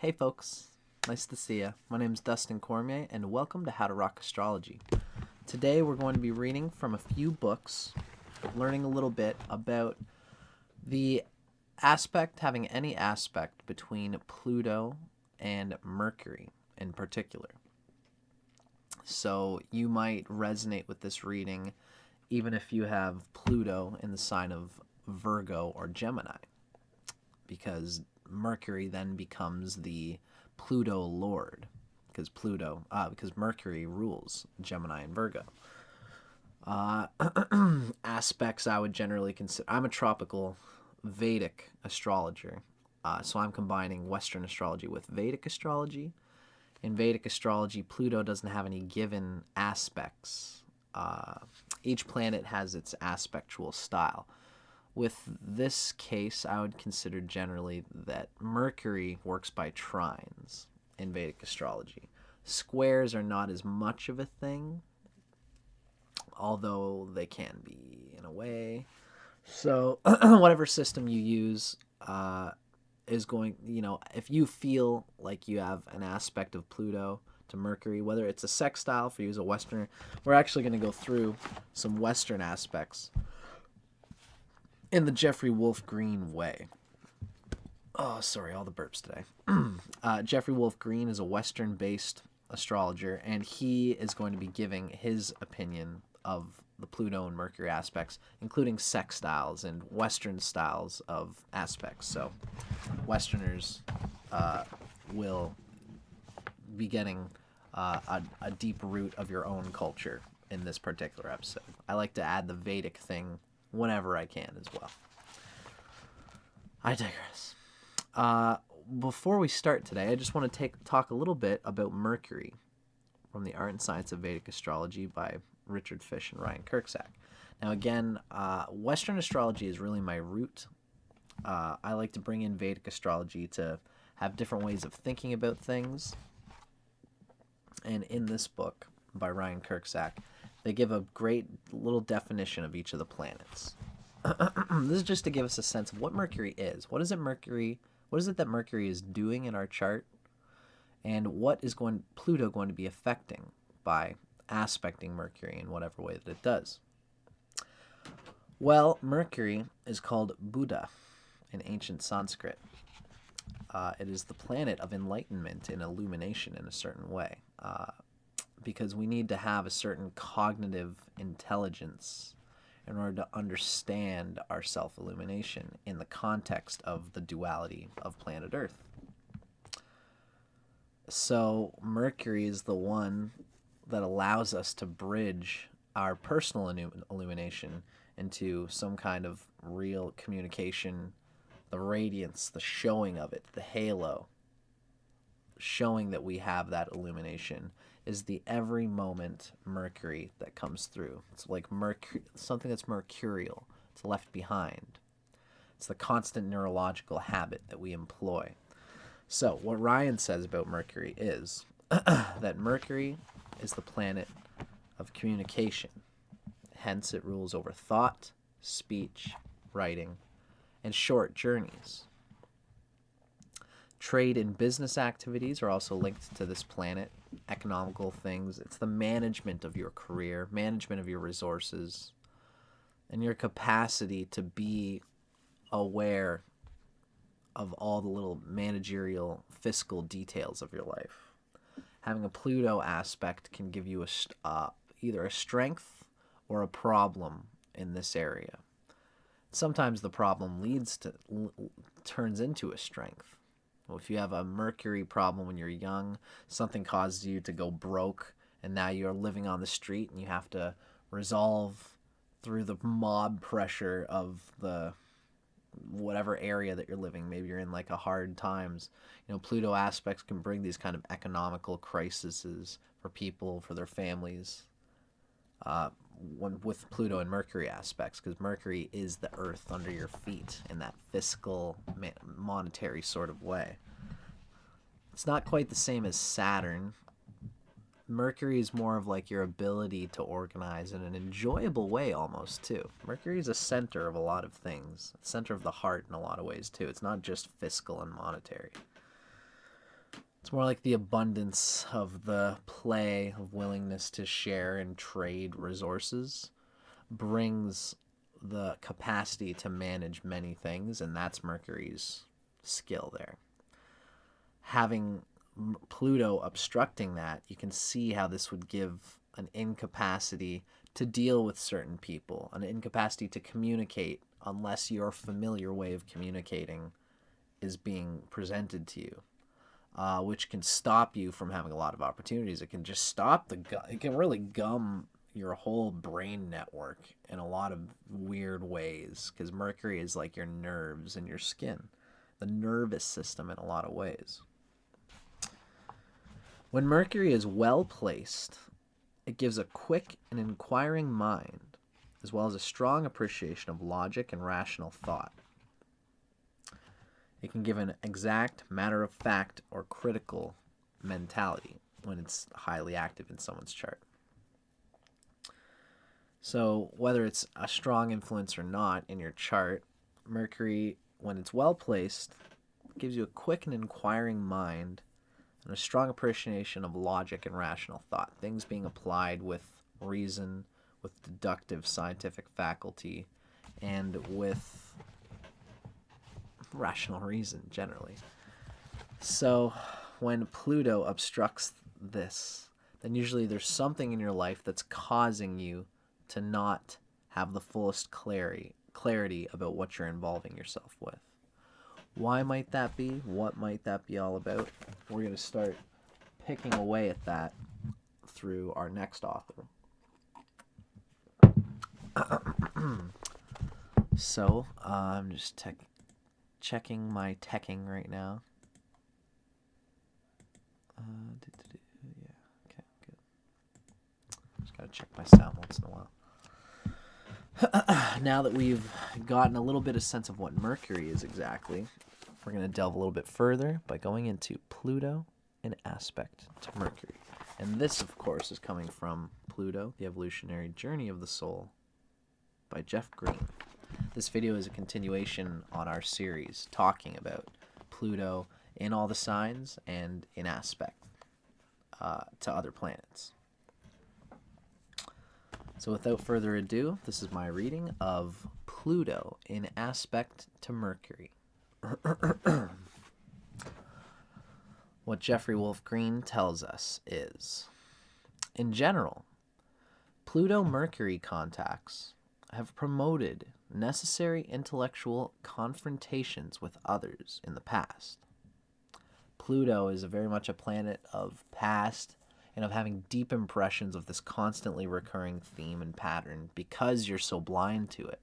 Hey folks, nice to see you. My name is Dustin Cormier and welcome to How to Rock Astrology. Today we're going to be reading from a few books, learning a little bit about the having any aspect between Pluto and Mercury in particular. So you might resonate with this reading even if you have Pluto in the sign of Virgo or Gemini, because Mercury then becomes the Pluto Lord, because Mercury rules Gemini and Virgo. Aspects I would generally consider. I'm a tropical Vedic astrologer, so I'm combining Western astrology with Vedic astrology. In Vedic astrology, Pluto doesn't have any given aspects. Each planet has its aspectual style. With this case, I would consider generally that Mercury works by trines in Vedic astrology. Squares are not as much of a thing, although they can be in a way. So whatever system you use is going, if you feel like you have an aspect of Pluto to Mercury, whether it's a sextile for you as a Westerner, we're actually going to go through some Western aspects in the Jeffrey Wolf Green way. Oh, sorry, all the burps today. Jeffrey Wolf Green is a Western-based astrologer, and he is going to be giving his opinion of the Pluto and Mercury aspects, including sextiles and Western styles of aspects. So Westerners will be getting a deep root of your own culture in this particular episode. I like to add the Vedic thing whenever I can as well. I digress. Before we start today, I just want to talk a little bit about Mercury from the Art and Science of Vedic Astrology by Richard Fish and RYAN KURCZAK. Now again, Western astrology is really my root. I like to bring in Vedic astrology to have different ways of thinking about things. And in this book by RYAN KURCZAK, they give a great little definition of each of the planets. This is just to give us a sense of what Mercury is. What is it that Mercury is doing in our chart? And what is Pluto going to be affecting by aspecting Mercury in whatever way that it does? Well, Mercury is called Buddha in ancient Sanskrit. It is the planet of enlightenment and illumination in a certain way. Because we need to have a certain cognitive intelligence in order to understand our self-illumination in the context of the duality of planet Earth. So Mercury is the one that allows us to bridge our personal illumination into some kind of real communication, the radiance, the showing of it, the halo, showing that we have that illumination is the every moment Mercury that comes through. It's like something that's mercurial. It's left behind. It's the constant neurological habit that we employ. So what Ryan says about Mercury is that Mercury is the planet of communication. Hence, it rules over thought, speech, writing, and short journeys. Trade and business activities are also linked to this planet. Economical things. It's the management of your career, management of your resources, and your capacity to be aware of all the little managerial, fiscal details of your life. Having a Pluto aspect can give you either a strength or a problem in this area. Sometimes the problem turns into a strength. Well, if you have a Mercury problem when you're young, something causes you to go broke, and now you're living on the street and you have to resolve through the mob pressure of the whatever area that you're living. Maybe you're in like a hard times. Pluto aspects can bring these kind of economical crises for people, for their families. With Pluto and Mercury aspects, because Mercury is the earth under your feet in that fiscal, monetary sort of way. It's not quite the same as Saturn. Mercury is more of like your ability to organize in an enjoyable way almost too. Mercury is a center of a lot of things, center of the heart in a lot of ways too. It's not just fiscal and monetary. It's more like the abundance of the play of willingness to share and trade resources brings the capacity to manage many things, and that's Mercury's skill there. Having Pluto obstructing that, you can see how this would give an incapacity to deal with certain people, an incapacity to communicate unless your familiar way of communicating is being presented to you, which can stop you from having a lot of opportunities. It can just stop it can really gum your whole brain network in a lot of weird ways, because Mercury is like your nerves and your skin, the nervous system in a lot of ways. When Mercury is well placed, it gives a quick and inquiring mind, as well as a strong appreciation of logic and rational thought. It can give an exact, matter-of-fact, or critical mentality when it's highly active in someone's chart. So whether it's a strong influence or not in your chart, Mercury, when it's well placed, gives you a quick and inquiring mind and a strong appreciation of logic and rational thought, things being applied with reason, with deductive scientific faculty, and with rational reason generally. So when Pluto obstructs this, then usually there's something in your life that's causing you to not have the fullest clarity about what you're involving yourself with. Why might that be? What might that be all about? We're going to start picking away at that through our next author. So, I'm just checking my teching right now. Yeah, okay, good. Just gotta check my sound once in a while. Now that we've gotten a little bit of sense of what Mercury is exactly, we're going to delve a little bit further by going into Pluto in aspect to Mercury. And this, of course, is coming from Pluto, The Evolutionary Journey of the Soul by Jeff Green. This video is a continuation on our series talking about Pluto in all the signs and in aspect to other planets. So without further ado, this is my reading of Pluto in aspect to Mercury. What Jeffrey Wolf Green tells us is, in general, Pluto-Mercury contacts have promoted necessary intellectual confrontations with others in the past. Pluto is very much a planet of past and of having deep impressions of this constantly recurring theme and pattern because you're so blind to it.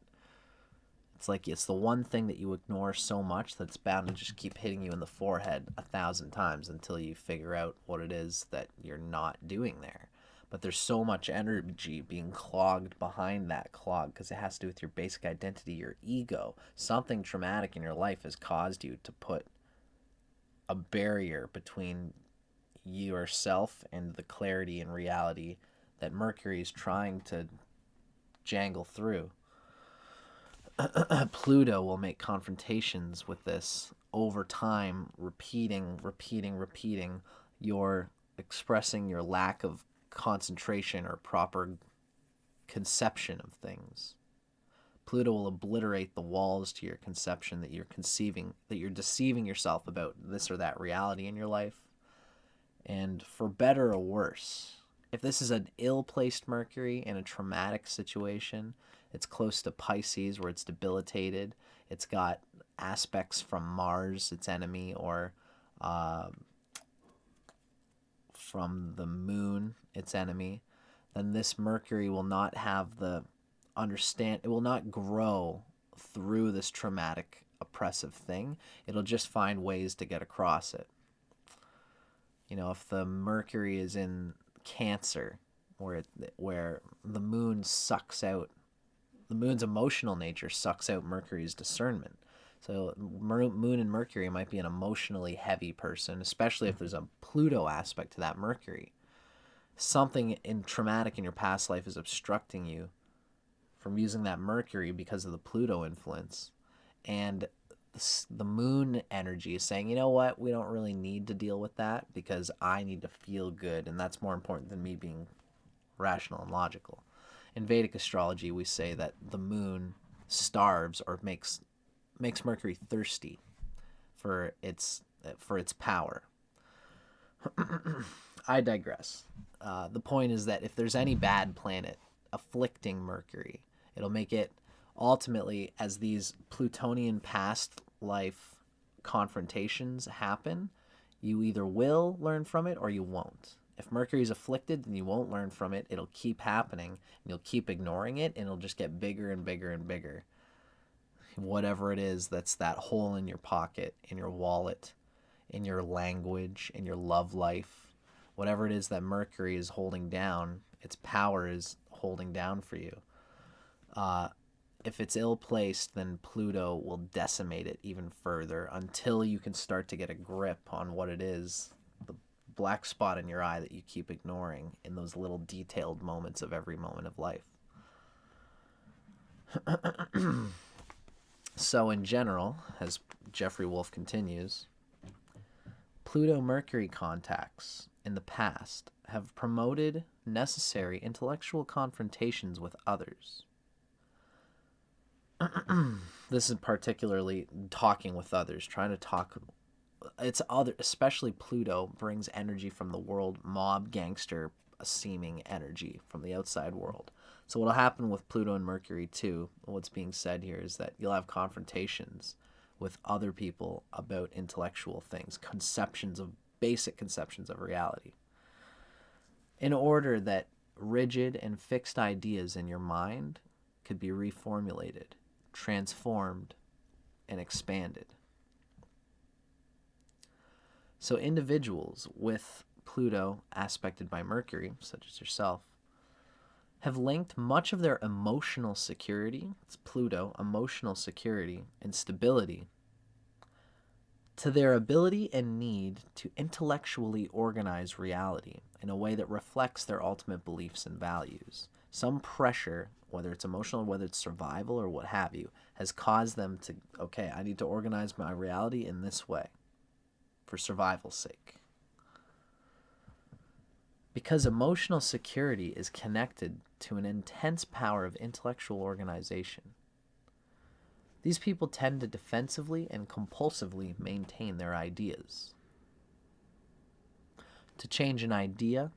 It's like it's the one thing that you ignore so much that's bound to just keep hitting you in the forehead 1,000 times until you figure out what it is that you're not doing there. But there's so much energy being clogged behind that clog because it has to do with your basic identity, your ego. Something traumatic in your life has caused you to put a barrier between yourself and the clarity and reality that Mercury is trying to jangle through. Pluto will make confrontations with this over time, repeating your expressing your lack of concentration or proper conception of things. Pluto will obliterate the walls to your conception that you're deceiving yourself about this or that reality in your life. And for better or worse, if this is an ill-placed Mercury in a traumatic situation, it's close to Pisces where it's debilitated. It's got aspects from Mars, its enemy, or from the moon, its enemy. Then this Mercury will not have it will not grow through this traumatic, oppressive thing. It'll just find ways to get across it. You know, if the Mercury is in Cancer, where the moon sucks out, the moon's emotional nature sucks out Mercury's discernment. So Moon and Mercury might be an emotionally heavy person, especially if there's a Pluto aspect to that Mercury. Something traumatic in your past life is obstructing you from using that Mercury because of the Pluto influence. And the moon energy is saying, you know what, we don't really need to deal with that because I need to feel good, and that's more important than me being rational and logical. In Vedic astrology, we say that the moon starves or makes Mercury thirsty for its power. I digress. The point is that if there's any bad planet afflicting Mercury, it'll make it ultimately, as these Plutonian past life confrontations happen, you either will learn from it or you won't. If Mercury is afflicted, then you won't learn from it. It'll keep happening, and you'll keep ignoring it, and it'll just get bigger and bigger and bigger. Whatever it is that's that hole in your pocket, in your wallet, in your language, in your love life, whatever it is that Mercury is holding down, its power is holding down for you. If it's ill-placed, then Pluto will decimate it even further until you can start to get a grip on what it is, the black spot in your eye that you keep ignoring in those little detailed moments of every moment of life. So in general, as Jeffrey Wolf continues, Pluto-Mercury contacts in the past have promoted necessary intellectual confrontations with others. This is particularly talking with others, trying to talk. It's other, especially Pluto brings energy from the world, mob, gangster, seeming energy from the outside world. So what'll happen with Pluto and Mercury too, what's being said here is that you'll have confrontations with other people about intellectual things, basic conceptions of reality, in order that rigid and fixed ideas in your mind could be reformulated, transformed, and expanded. So individuals with Pluto aspected by Mercury, such as yourself, have linked much of their emotional security, it's Pluto, emotional security and stability, to their ability and need to intellectually organize reality in a way that reflects their ultimate beliefs and values. Some pressure, whether it's emotional, whether it's survival or what have you, has caused them to, okay, I need to organize my reality in this way for survival's sake. Because emotional security is connected to an intense power of intellectual organization, these people tend to defensively and compulsively maintain their ideas. To change an idea,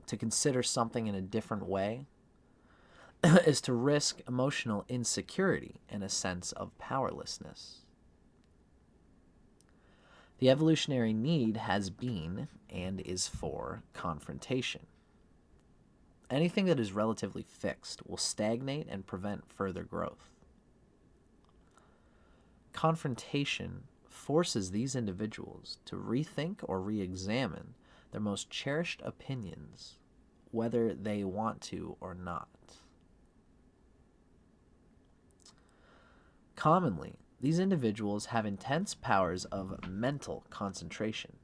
to consider something in a different way, is to risk emotional insecurity and a sense of powerlessness. The evolutionary need has been and is for confrontation. Anything that is relatively fixed will stagnate and prevent further growth. Confrontation forces these individuals to rethink or re-examine their most cherished opinions, whether they want to or not. Commonly, these individuals have intense powers of mental concentration.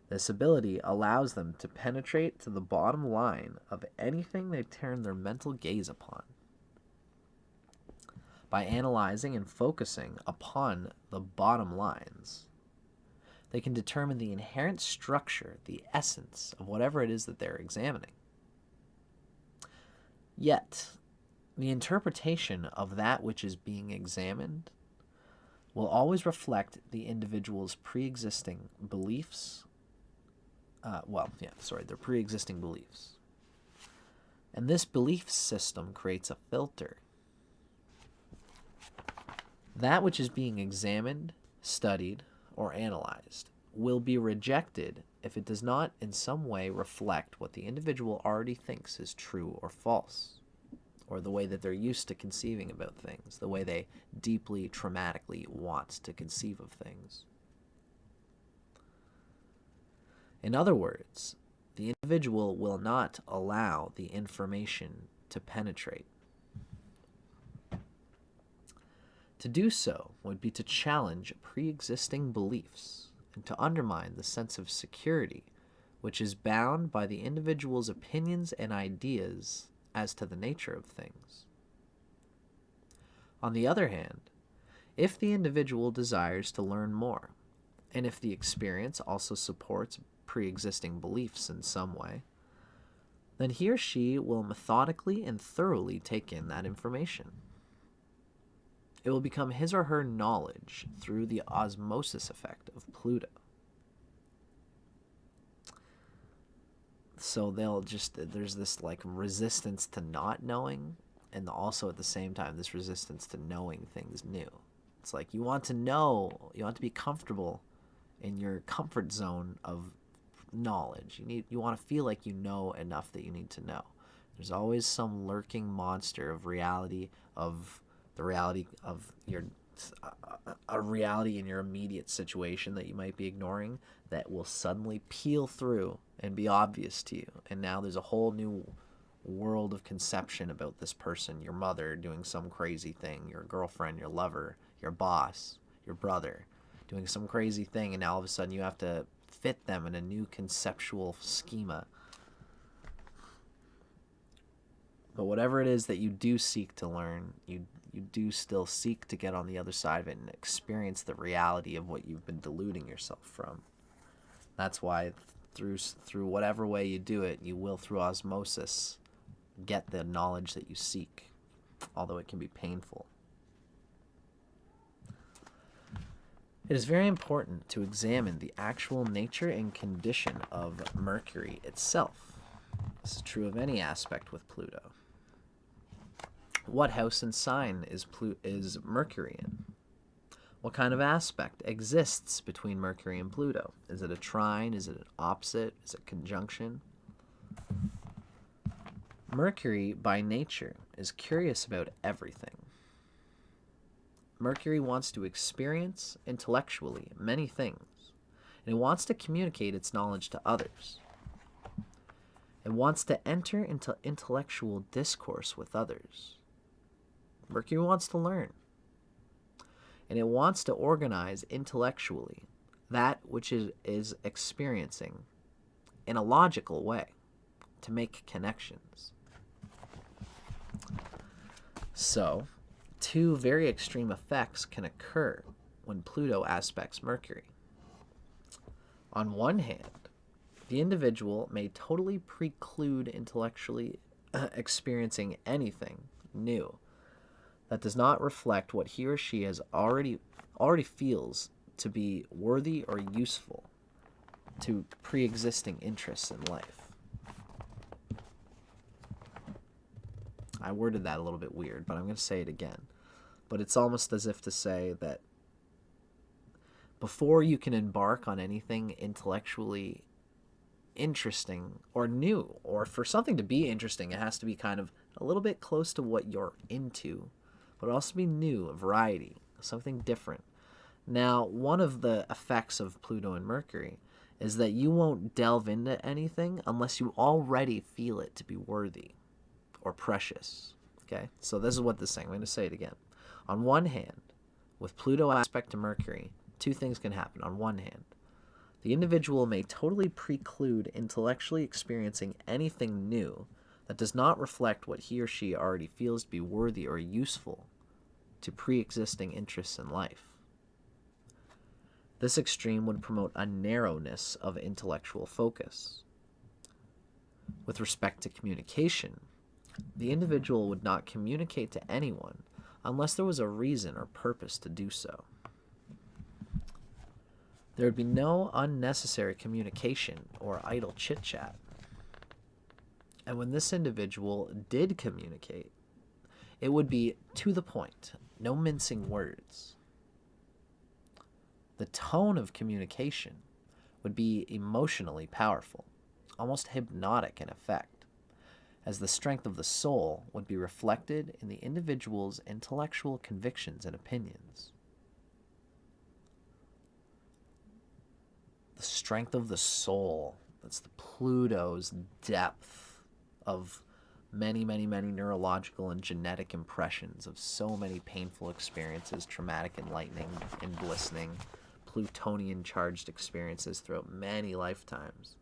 This ability allows them to penetrate to the bottom line of anything they turn their mental gaze upon. By analyzing and focusing upon the bottom lines, they can determine the inherent structure, the essence of whatever it is that they're examining. Yet, the interpretation of that which is being examined will always reflect the individual's pre-existing beliefs. Their pre-existing beliefs. And this belief system creates a filter. That which is being examined, studied, or analyzed will be rejected if it does not in some way reflect what the individual already thinks is true or false, or the way that they're used to conceiving about things, the way they deeply, traumatically want to conceive of things. In other words, the individual will not allow the information to penetrate. To do so would be to challenge pre-existing beliefs and to undermine the sense of security which is bound by the individual's opinions and ideas as to the nature of things. On the other hand, if the individual desires to learn more, and if the experience also supports pre-existing beliefs in some way, then he or she will methodically and thoroughly take in that information. It will become his or her knowledge through the osmosis effect of Pluto. So there's this like resistance to not knowing, and also at the same time this resistance to knowing things new. It's like you want to know, you want to be comfortable in your comfort zone of knowledge. You want to feel like you know enough that you need to know. There's always some lurking monster of reality, of the reality of your a reality in your immediate situation that you might be ignoring, that will suddenly peel through and be obvious to you. And now there's a whole new world of conception about this person, your mother doing some crazy thing, your girlfriend, your lover, your boss, your brother doing some crazy thing, and now all of a sudden you have to fit them in a new conceptual schema. But whatever it is that you do seek to learn, you do still seek to get on the other side of it and experience the reality of what you've been deluding yourself from. That's why through whatever way you do it, you will, through osmosis, get the knowledge that you seek, although it can be painful. It is very important to examine the actual nature and condition of Mercury itself. This is true of any aspect with Pluto. What house and sign is Mercury in? What kind of aspect exists between Mercury and Pluto? Is it a trine? Is it an opposite? Is it conjunction? Mercury, by nature, is curious about everything. Mercury wants to experience intellectually many things, and it wants to communicate its knowledge to others. It wants to enter into intellectual discourse with others. Mercury wants to learn, and it wants to organize intellectually that which it is experiencing in a logical way to make connections. So, two very extreme effects can occur when Pluto aspects Mercury. On one hand, the individual may totally preclude intellectually experiencing anything new that does not reflect what he or she has already feels to be worthy or useful to pre-existing interests in life. I worded that a little bit weird, but I'm going to say it again. But it's almost as if to say that before you can embark on anything intellectually interesting or new, or for something to be interesting, it has to be kind of a little bit close to what you're into, but also be new, a variety, something different. Now, one of the effects of Pluto and Mercury is that you won't delve into anything unless you already feel it to be worthy or precious. Okay? So this is what this is saying. I'm going to say it again. On one hand, with Pluto aspect to Mercury, two things can happen. On one hand, the individual may totally preclude intellectually experiencing anything new that does not reflect what he or she already feels to be worthy or useful to pre-existing interests in life. This extreme would promote a narrowness of intellectual focus. With respect to communication, the individual would not communicate to anyone unless there was a reason or purpose to do so. There would be no unnecessary communication or idle chit-chat. And when this individual did communicate, it would be to the point, no mincing words. The tone of communication would be emotionally powerful, almost hypnotic in effect, as the strength of the soul would be reflected in the individual's intellectual convictions and opinions. The strength of the soul, that's the Pluto's depth of many, many, many neurological and genetic impressions of so many painful experiences, traumatic, enlightening, and blissing, Plutonian-charged experiences throughout many lifetimes.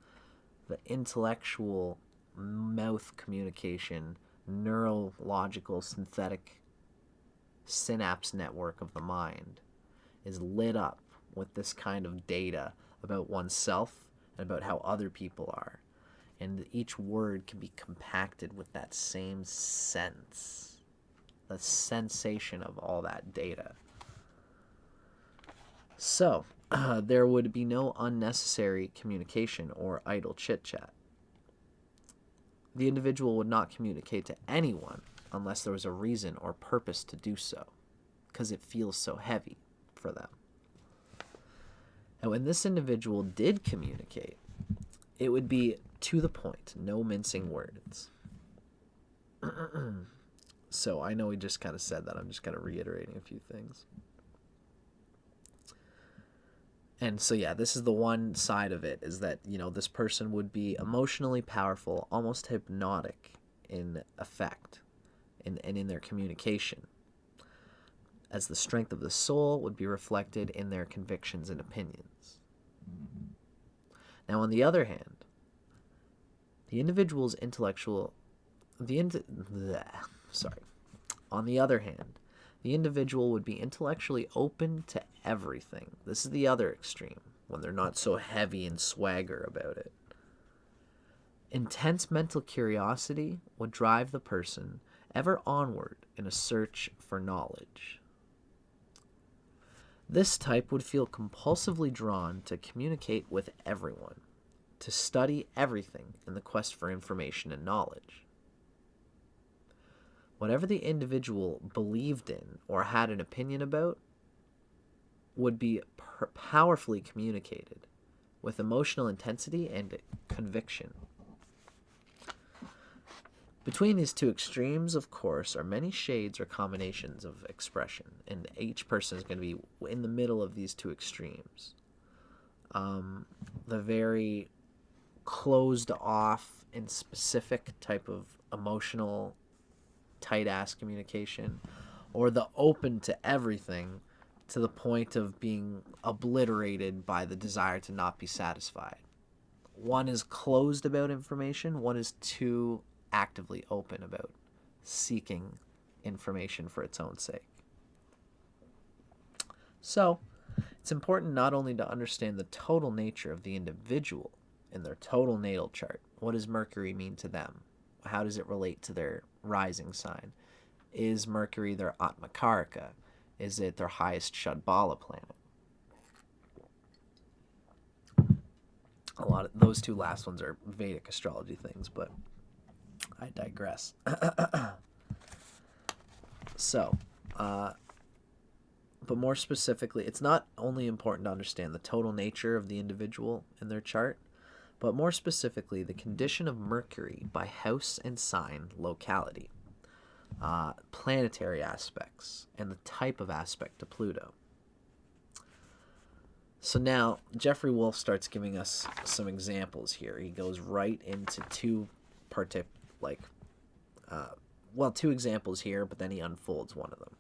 The intellectual mouth communication, neurological, synthetic synapse network of the mind is lit up with this kind of data about oneself and about how other people are. And each word can be compacted with that same sense, the sensation of all that data. So, there would be no unnecessary communication or idle chit-chat. The individual would not communicate to anyone unless there was a reason or purpose to do so, because it feels so heavy for them. And when this individual did communicate, it would be to the point, no mincing words. So I know we just kind of said that. I'm just kind of reiterating a few things. And so, yeah, this is the one side of it, is that, you know, this person would be emotionally powerful, almost hypnotic in effect and in their communication, as the strength of the soul would be reflected in their convictions and opinions. Now, on the other hand, the individual's intellectual... On the other hand, the individual would be intellectually open to everything. This is the other extreme, when they're not so heavy and swagger about it. Intense mental curiosity would drive the person ever onward in a search for knowledge. This type would feel compulsively drawn to communicate with everyone, to study everything in the quest for information and knowledge. Whatever the individual believed in or had an opinion about would be powerfully communicated with emotional intensity and conviction. Between these two extremes, of course, are many shades or combinations of expression, and each person is going to be in the middle of these two extremes. The very closed off and specific type of emotional tight-ass communication, or the open to everything to the point of being obliterated by the desire to not be satisfied. One is closed about information, one is too actively open about seeking information for its own sake. So, it's important not only to understand the total nature of the individual in their total natal chart. What does Mercury mean to them? How does it relate to their rising sign? Is Mercury their Atmakaraka? Is it their highest Shadbala planet? A lot of those two last ones are Vedic astrology things, but I digress. So, but more specifically, it's not only important to understand the total nature of the individual in their chart, but more specifically, the condition of Mercury by house and sign locality, planetary aspects, and the type of aspect to Pluto. So now, Jeffrey Wolf starts giving us some examples here. He goes right into two examples here, but then he unfolds one of them.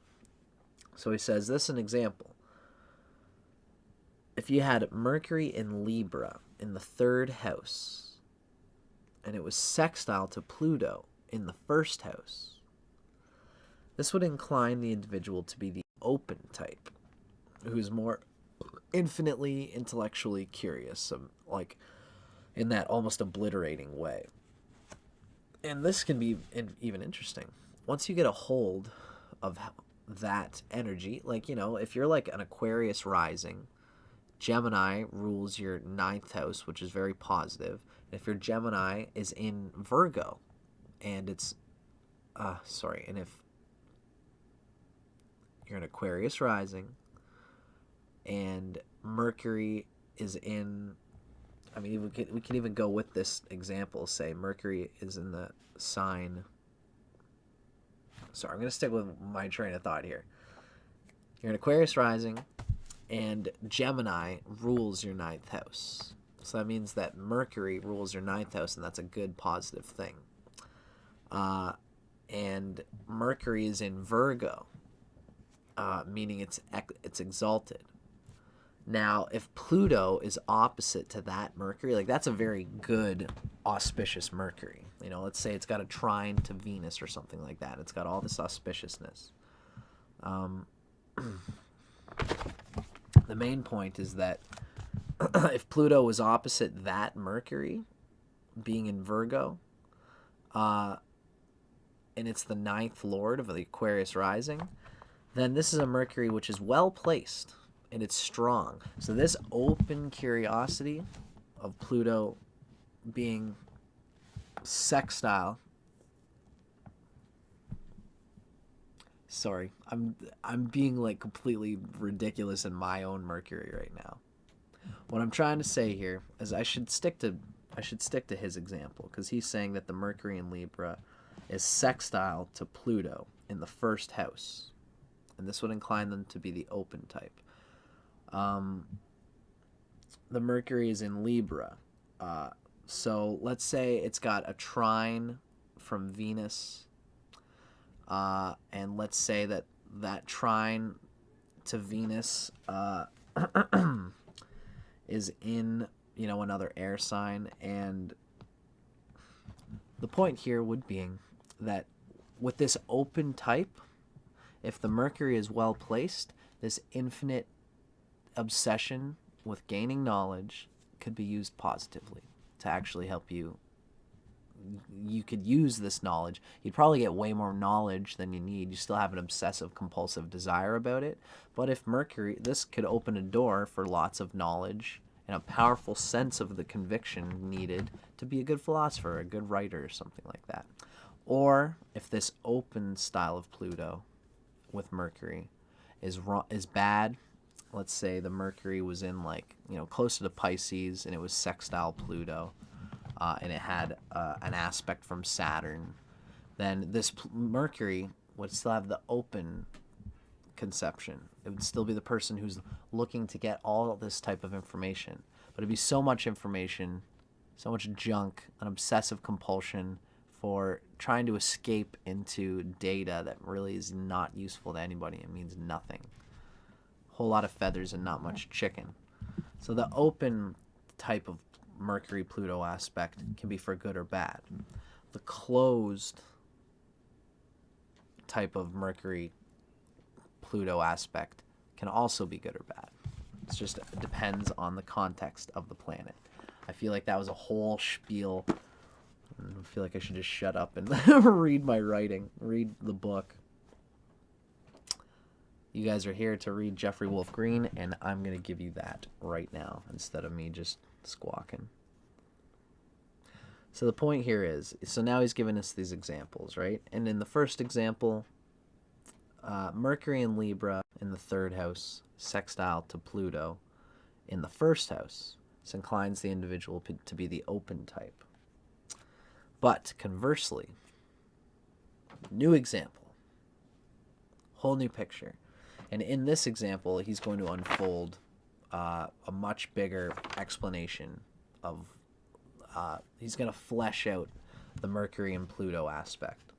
So he says, this is an example. If you had Mercury in Libra in the third house, and it was sextile to Pluto in the first house, this would incline the individual to be the open type, who's more infinitely intellectually curious, like in that almost obliterating way. And this can be even interesting. Once you get a hold of that energy, like, you know, if you're like an Aquarius rising, Gemini rules your 9th house, which is very positive. If your Gemini is in Virgo, and it's, and if you're an Aquarius rising, and Mercury is in, I mean, we can even go with this example, say Mercury is in the sign, sorry, I'm going to stick with my train of thought here. You're an Aquarius rising, and Gemini rules your 9th house. So that means that Mercury rules your 9th house, and that's a good positive thing. And Mercury is in Virgo, meaning it's exalted. Now, if Pluto is opposite to that Mercury, like that's a very good, auspicious Mercury. You know, let's say it's got a trine to Venus or something like that. It's got all this auspiciousness. Um, the main point is that if Pluto was opposite that Mercury, being in Virgo, and it's the ninth lord of the Aquarius rising, then this is a Mercury which is well placed and it's strong. So this open curiosity of Pluto being sextile. Sorry, I'm being like completely ridiculous in my own Mercury right now. What I'm trying to say here is I should stick to his example, because he's saying that the Mercury in Libra is sextile to Pluto in the first house, and this would incline them to be the open type. The Mercury is in Libra, so let's say it's got a trine from Venus, and let's say that trine to Venus is in, another air sign. And the point here would being that with this open type, if the Mercury is well placed, this infinite obsession with gaining knowledge could be used positively to actually help you. You could use this knowledge. You'd probably get way more knowledge than you need. You still have an obsessive compulsive desire about it. But if Mercury, this could open a door for lots of knowledge and a powerful sense of the conviction needed to be a good philosopher, a good writer, or something like that. Or if this open style of Pluto with Mercury is bad, let's say the Mercury was in closer to Pisces and it was sextile Pluto, and it had an aspect from Saturn, then this Mercury would still have the open conception. It would still be the person who's looking to get all this type of information. But it'd be so much information, so much junk, an obsessive compulsion for trying to escape into data that really is not useful to anybody. It means nothing. A whole lot of feathers and not much chicken. So the open type of Mercury-Pluto aspect can be for good or bad. The closed type of Mercury-Pluto aspect can also be good or bad. It depends on the context of the planet. I feel like that was a whole spiel. I feel like I should just shut up and read my writing, read the book. You guys are here to read Jeffrey Wolf Green, and I'm going to give you that right now instead of me just squawking. So the point here is, so now he's given us these examples, right? And in the first example, Mercury in Libra in the third house, sextile to Pluto in the first house. This inclines the individual to be the open type. But conversely, new example, whole new picture. And in this example, he's going to unfold a much bigger explanation of, he's going to flesh out the Mercury and Pluto aspect.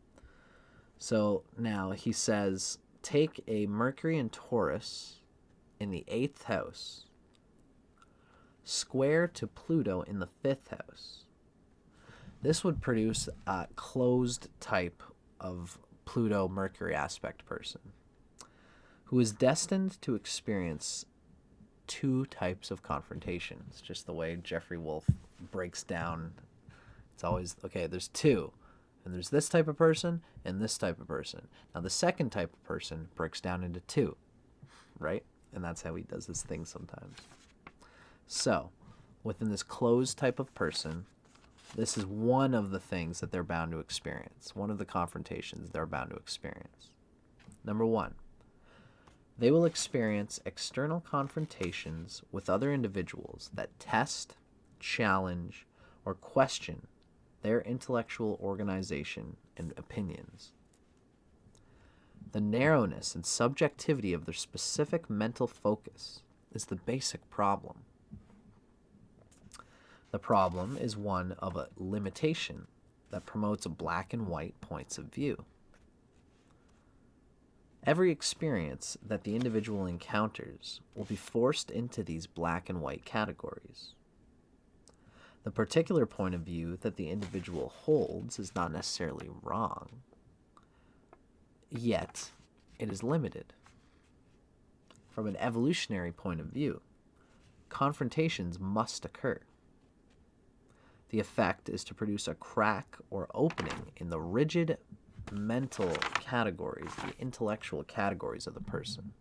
So now he says, take a Mercury and Taurus in the 8th house, square to Pluto in the 5th house. This would produce a closed type of Pluto-Mercury aspect person who is destined to experience two types of confrontation. It's just the way Jeffrey Wolf breaks down. It's always, okay, there's two. And there's this type of person and this type of person. Now, the second type of person breaks down into two, right? And that's how he does this thing sometimes. So, within this closed type of person, this is one of the things that they're bound to experience. One of the confrontations they're bound to experience. Number one, they will experience external confrontations with other individuals that test, challenge, or question their intellectual organization and opinions. The narrowness and subjectivity of their specific mental focus is the basic problem. The problem is one of a limitation that promotes black and white points of view. Every experience that the individual encounters will be forced into these black and white categories. The particular point of view that the individual holds is not necessarily wrong, yet it is limited. From an evolutionary point of view, confrontations must occur. The effect is to produce a crack or opening in the rigid mental categories, the intellectual categories of the person.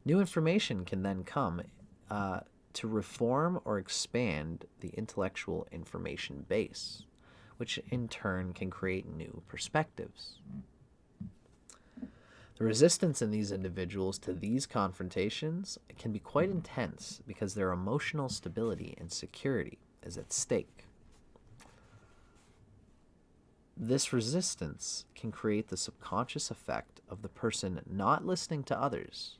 New information can then come to reform or expand the intellectual information base, which in turn can create new perspectives. The resistance in these individuals to these confrontations can be quite intense because their emotional stability and security is at stake. This resistance can create the subconscious effect of the person not listening to others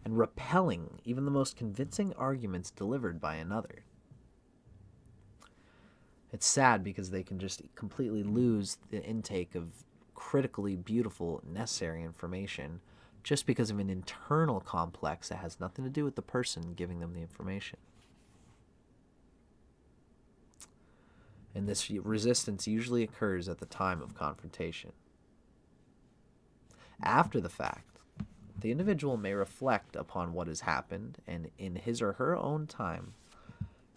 and repelling even the most convincing arguments delivered by another. It's sad because they can just completely lose the intake of critically beautiful, necessary information just because of an internal complex that has nothing to do with the person giving them the information. And this resistance usually occurs at the time of confrontation. After the fact, the individual may reflect upon what has happened and in his or her own time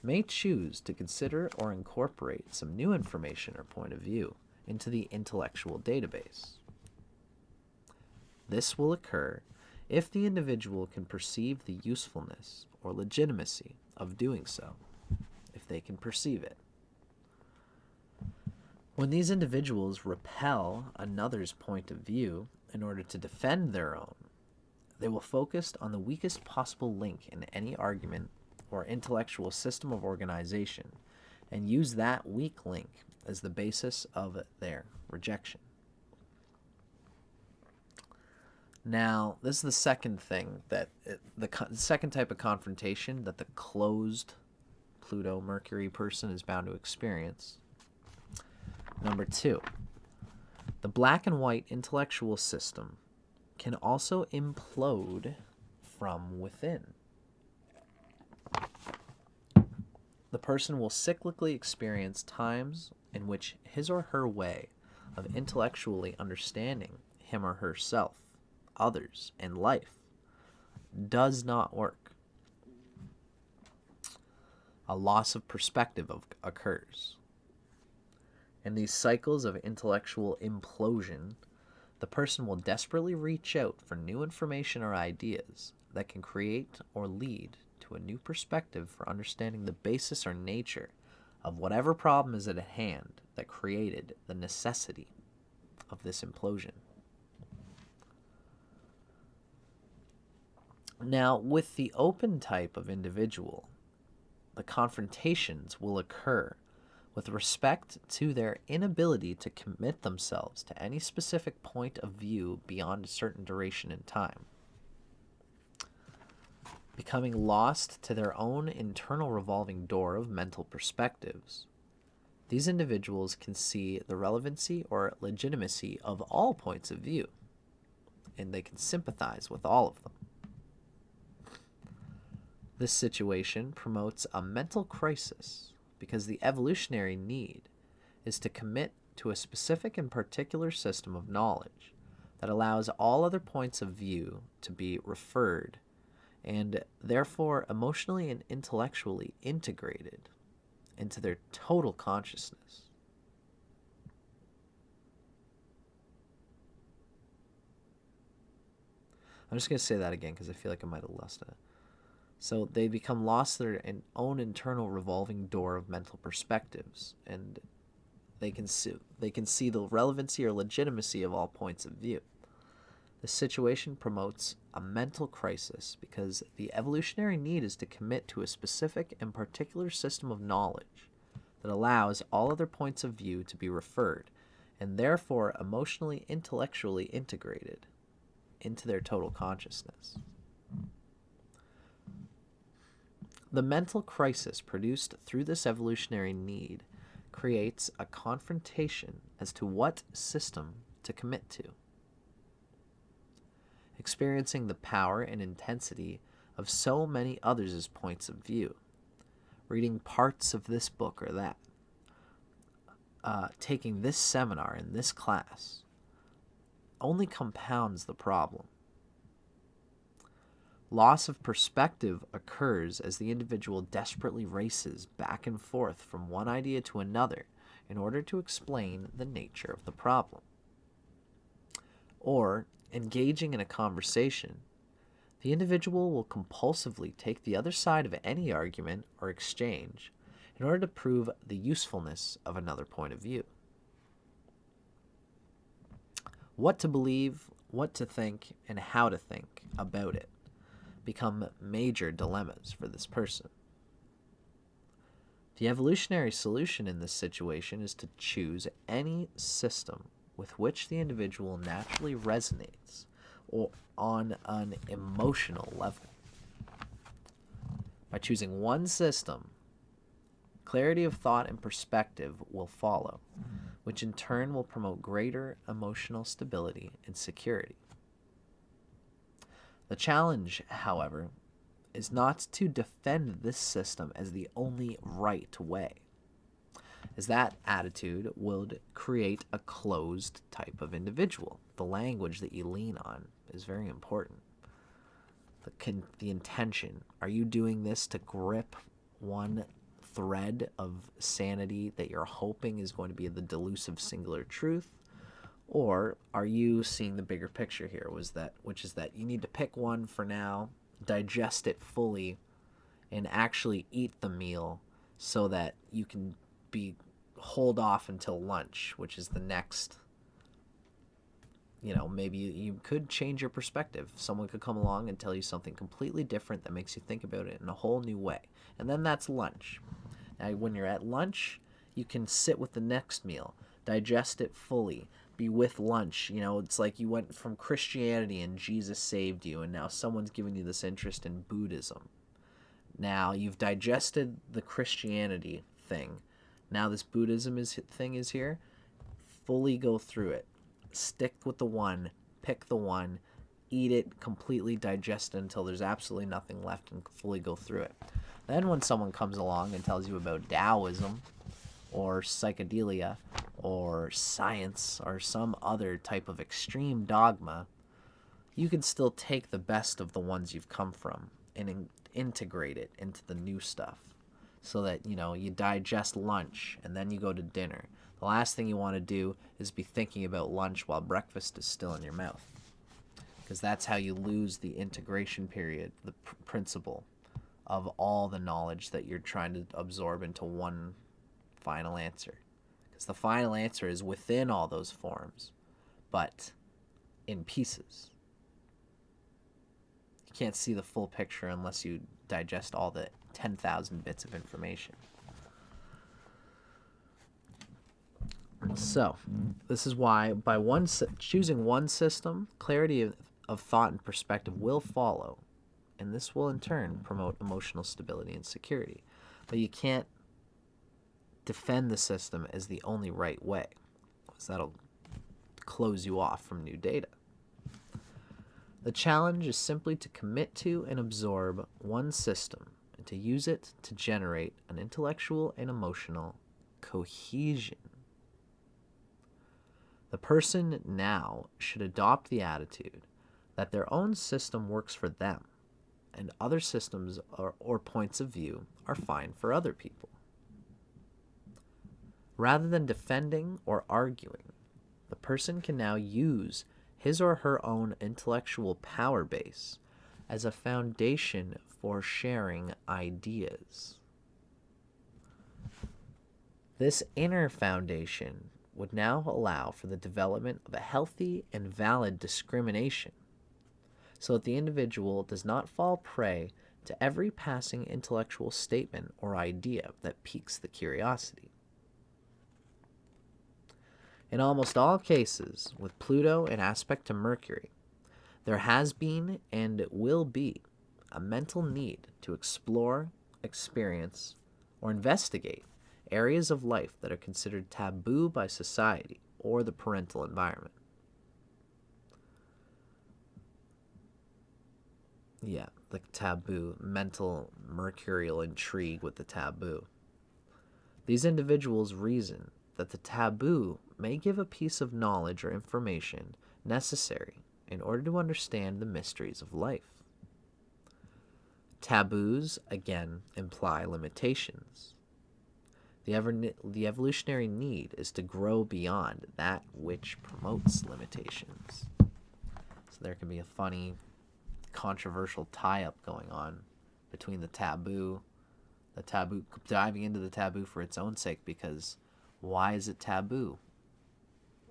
may choose to consider or incorporate some new information or point of view into the intellectual database. This will occur if the individual can perceive the usefulness or legitimacy of doing so, if they can perceive it. When these individuals repel another's point of view in order to defend their own, they will focus on the weakest possible link in any argument or intellectual system of organization and use that weak link as the basis of their rejection. Now, this is the second thing the second type of confrontation that the closed Pluto Mercury person is bound to experience. Number 2, the black and white intellectual system can also implode from within. The person will cyclically experience times in which his or her way of intellectually understanding him or herself, others, and life does not work. A loss of perspective occurs. In these cycles of intellectual implosion, the person will desperately reach out for new information or ideas that can create or lead to a new perspective for understanding the basis or nature of whatever problem is at hand that created the necessity of this implosion. Now, with the open type of individual, the confrontations will occur with respect to their inability to commit themselves to any specific point of view beyond a certain duration in time. Becoming lost to their own internal revolving door of mental perspectives, these individuals can see the relevancy or legitimacy of all points of view, and they can sympathize with all of them. This situation promotes a mental crisis because the evolutionary need is to commit to a specific and particular system of knowledge that allows all other points of view to be referred and therefore emotionally and intellectually integrated into their total consciousness. I'm just going to say that again because I feel like I might have lost it. So they become lost to their own internal revolving door of mental perspectives, and they can see the relevancy or legitimacy of all points of view. This situation promotes a mental crisis because the evolutionary need is to commit to a specific and particular system of knowledge that allows all other points of view to be referred and therefore emotionally, intellectually integrated into their total consciousness. The mental crisis produced through this evolutionary need creates a confrontation as to what system to commit to. Experiencing the power and intensity of so many others' points of view, reading parts of this book or that, taking this seminar in this class, only compounds the problem. Loss of perspective occurs as the individual desperately races back and forth from one idea to another in order to explain the nature of the problem. Or, engaging in a conversation, the individual will compulsively take the other side of any argument or exchange in order to prove the usefulness of another point of view. What to believe, what to think, and how to think about it become major dilemmas for this person. The evolutionary solution in this situation is to choose any system with which the individual naturally resonates or on an emotional level. By choosing one system, clarity of thought and perspective will follow, which in turn will promote greater emotional stability and security. The challenge, however, is not to defend this system as the only right way, as that attitude would create a closed type of individual. The language that you lean on is very important. The intention. Are you doing this to grip one thread of sanity that you're hoping is going to be the delusive singular truth? Or are you seeing the bigger picture here, which is that you need to pick one for now, digest it fully, and actually eat the meal so that you can hold off until lunch, which is the next, maybe you could change your perspective. Someone could come along and tell you something completely different that makes you think about it in a whole new way. And then that's lunch. Now, when you're at lunch, you can sit with the next meal, digest it fully, be with lunch. It's like you went from Christianity and Jesus saved you, and now someone's giving you this interest in Buddhism. Now you've digested the Christianity thing. Now this Buddhism thing is here. Fully go through it. Stick with the one, pick the one, eat it completely, digest it until there's absolutely nothing left, and fully go through it. Then when someone comes along and tells you about Taoism or psychedelia or science or some other type of extreme dogma, you can still take the best of the ones you've come from and integrate it into the new stuff so that, you digest lunch and then you go to dinner. The last thing you want to do is be thinking about lunch while breakfast is still in your mouth, because that's how you lose the integration period, the principle of all the knowledge that you're trying to absorb into one final answer. Because the final answer is within all those forms, but in pieces. You can't see the full picture unless you digest all the 10,000 bits of information. So, this is why by choosing one system, clarity of thought and perspective will follow, and this will in turn promote emotional stability and security. But you can't defend the system as the only right way, because that'll close you off from new data. The challenge is simply to commit to and absorb one system and to use it to generate an intellectual and emotional cohesion. The person now should adopt the attitude that their own system works for them, and other systems or points of view are fine for other people. Rather than defending or arguing, the person can now use his or her own intellectual power base as a foundation for sharing ideas. This inner foundation would now allow for the development of a healthy and valid discrimination, so that the individual does not fall prey to every passing intellectual statement or idea that piques the curiosity. In almost all cases, with Pluto in aspect to Mercury, there has been and will be a mental need to explore, experience, or investigate areas of life that are considered taboo by society or the parental environment. Yeah, the taboo, mental mercurial intrigue with the taboo. These individuals reason that the taboo may give a piece of knowledge or information necessary in order to understand the mysteries of life. Taboos, again, imply limitations. The evolutionary need is to grow beyond that which promotes limitations. So there can be a funny, controversial tie-up going on between the taboo, diving into the taboo for its own sake, because why is it taboo?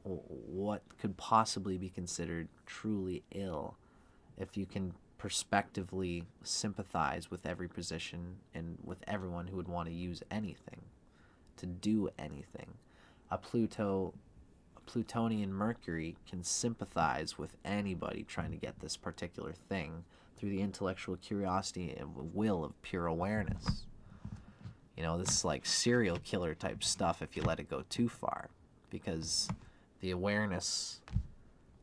What could possibly be considered truly ill if you can prospectively sympathize with every position and with everyone who would want to use anything, to do anything? A Plutonian Mercury can sympathize with anybody trying to get this particular thing through the intellectual curiosity and will of pure awareness. You know, this is like serial killer type stuff if you let it go too far, because the awareness,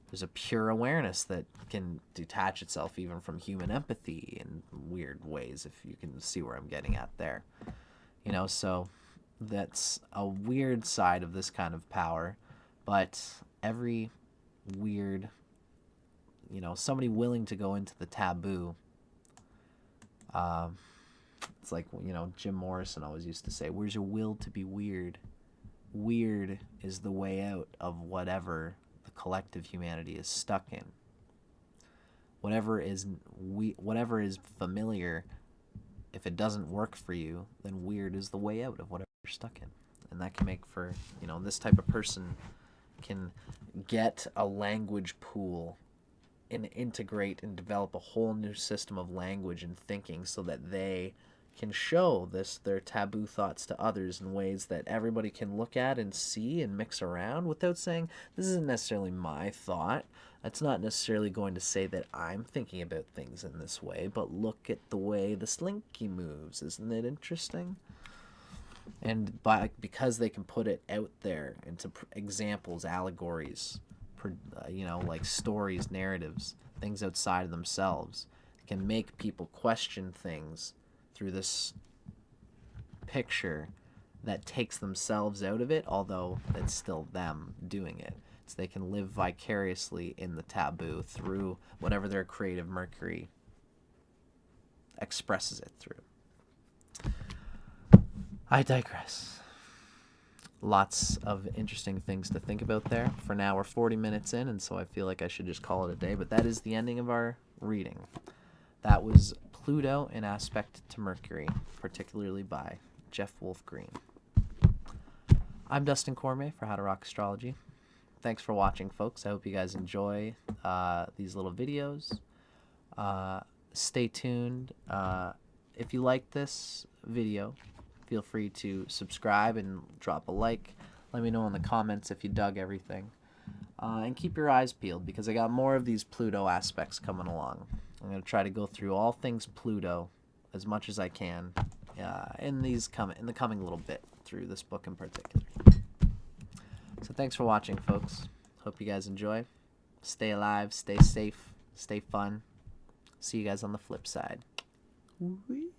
there's a pure awareness that can detach itself even from human empathy in weird ways, if you can see where I'm getting at there. You know, so that's a weird side of this kind of power, but every weird, you know, somebody willing to go into the taboo, it's like, you know, Jim Morrison always used to say, where's your will to be weird? Weird is the way out of whatever the collective humanity is stuck in. Whatever is familiar, if it doesn't work for you, then weird is the way out of whatever you're stuck in. And that can make for, you know, this type of person can get a language pool and integrate and develop a whole new system of language and thinking so that they can show their taboo thoughts to others in ways that everybody can look at and see and mix around without saying, this isn't necessarily my thought. That's not necessarily going to say that I'm thinking about things in this way, but look at the way the slinky moves. Isn't it interesting? And because they can put it out there into examples, allegories, you know, like stories, narratives, things outside of themselves, can make people question things through this picture that takes themselves out of it, although it's still them doing it. So they can live vicariously in the taboo through whatever their creative Mercury expresses it through. I digress. Lots of interesting things to think about there. For now, we're 40 minutes in, and so I feel like I should just call it a day, but that is the ending of our reading. That was Pluto in aspect to Mercury, particularly by Jeff Wolf Green. I'm Dustin Cormier for How to Rock Astrology. Thanks for watching, folks. I hope you guys enjoy these little videos. Stay tuned. If you like this video, feel free to subscribe and drop a like. Let me know in the comments if you dug everything. And keep your eyes peeled, because I got more of these Pluto aspects coming along. I'm going to try to go through all things Pluto as much as I can in the coming little bit through this book in particular. So thanks for watching, folks. Hope you guys enjoy. Stay alive, stay safe, stay fun. See you guys on the flip side. Wee.